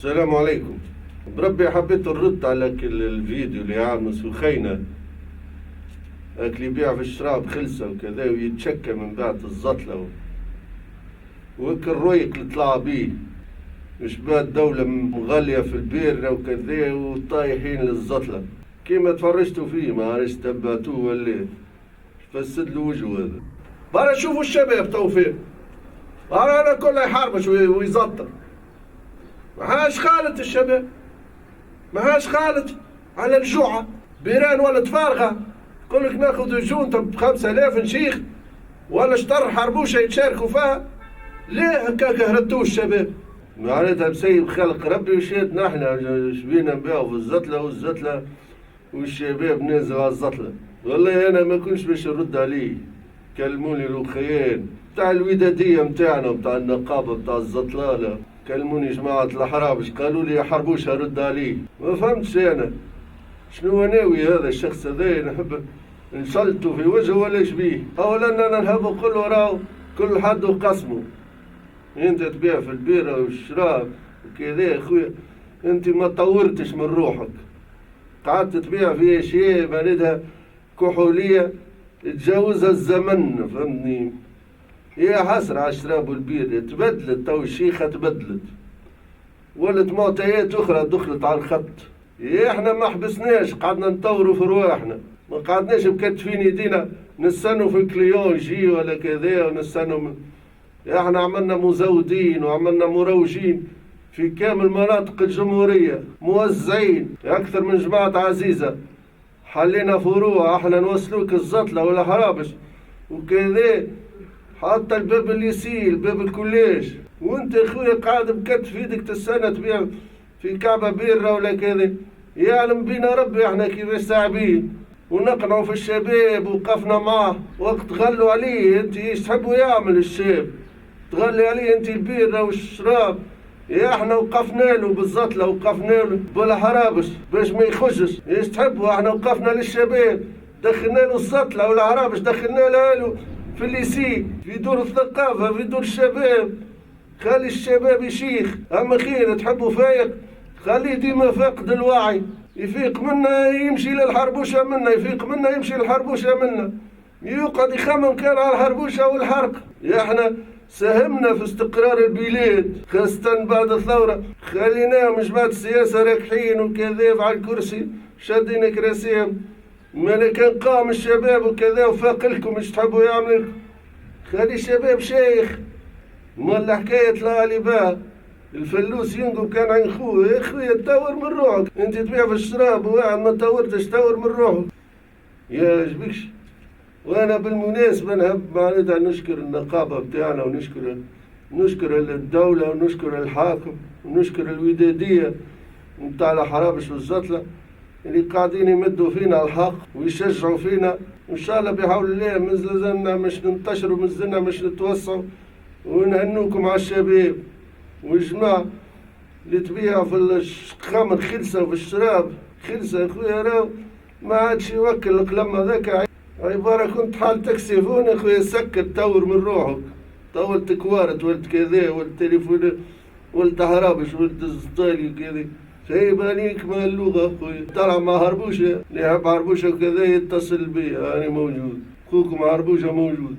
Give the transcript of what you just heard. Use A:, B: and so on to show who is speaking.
A: السلام عليكم. بربي حبيت نرد على الفيديو اللي عامل سخينة اللي يبيع في الشراب خلصة وكذا ويتشكى من بعد الزطلة وكل الرويق اللي طلع بيه مش بعد الدولة مغلية في البير وكذا وطايحين للزطلة كيما تفرجتوا فيه ما عرفش تبعتوه ولا فسد له وجهه هذا. برا شوفوا الشباب تو فين برا كله يحاربش ويزطر. ماهاش خالت الشباب ماهاش خالت على الجوعة بيران ولا تفارغة يقول لك ناخذ جونتا ب5000 نشيخ ولا شطر حربوشة يتشاركوا فيها. ليه هكاك هردتوا الشباب؟ معناتها بسيب خلق ربي وشيتنا احنا شبينا نبيعوا في الزتلة والزتلة والشباب نازل على الزتلة. والله انا ما كنتش باش نرد عليه. كلموني الوخيان بتاع الودادية متاعنا بتاع النقابة بتاع الزطلالة كلموني جماعة الحرابش قالوا لي يا حربوش هرد عليه. ما فهمتش انا شنو ناوي هذا الشخص هذا نحب نسلطه في وجهه ولا ايش بيه؟ اولا انا نحب نقول له راهو كل حد وقسمه. انت تبيع في البيرة والشراب وكذا يا خويا انت ما طورتش من روحك قعدت تبيع في اشياء مالتها كحولية تجاوزها الزمن فهمني. يا حسرة على الشراب والبير تبدلت تو الشيخة تبدلت ولت معطيات أخرى دخلت على الخط. احنا ما حبسناش قعدنا نطوروا في رواحنا ما قعدناش مكتفين يدينا نستنوا في كليون يجي ولا كذا ونستنوا احنا عملنا مزودين وعملنا مروجين في كامل مناطق الجمهورية موزعين أكثر من جماعة عزيزة حلينا فروع احنا نوصلوك الزطلة ولا حرابش وكذا حتى الباب اللي يسيل باب الكليش وانت يا خويا قاعد مكتف ايدك تستنى تبيع في كعبة بيرة ولا كذا. يعلم بينا ربي احنا كيفاش تعبين ونقنعوا في الشباب وقفنا معاه وقت غلوا عليه. انت ايش تحبوا يعمل الشاب تغلي عليه انت البيرة والشراب. يا احنا وقفنا له بالزطلة وقفنا له بالحرابش باش ما يخشش. ايش تحبوا احنا وقفنا للشباب دخلنا له الزطلة والحرابش دخلنا له في الليسي في دور الثقافة في دور الشباب. خلي الشباب يشيخ اما خير تحبوا فايق خليه ديما فاقد الوعي يفيق منا يمشي للحربوشة منا يفيق منا يمشي للحربوشة منا يقعد يخمم كان على الحربوشة والحرق. يا احنا ساهمنا في استقرار البلاد خاصة بعد الثورة خليناهم جماعة السياسة راكحين وكذا على الكرسي شادين كراسيهم ما كان قام الشباب وكذا وفاق لكم ايش تحبوا يعملوا. خلي الشباب شيخ مال حكاية الغالبة الفلوس ينقب كان عن خوه. يا خويا تطور من روحك انت تبيع في الشراب وواحد ما تطورتش تطور من روحك يا جبكش. وانا بالمناسبة نحب معناتها نشكر النقابة بتاعنا ونشكر الدولة ونشكر الحاكم ونشكر الودادية متاع الحرابش والزطلة اللي قاعدين يمدوا فينا الحق ويشجعوا فينا وان شاء الله بحول الله مازلنا مش ننتشروا مازلنا مش نتوسعوا ونهنوكم على الشباب والجماعة اللي تبيع في الخمر خلصة وفي الشراب خلصة يا خويا راهو ما عادش يوكل القلم هذاك عبارة كنت حال تكسفون يا خويا سكر تطور من روحك طولت كوارت ولد كذا ولد تليفون ولد هرابش ولد الزطالي كذا سايب عليك ما اللغة خويا طلع مع هربوشة اللي يحب هربوشة وكذا يتصل بي أنا موجود أخوكم هربوشة موجود.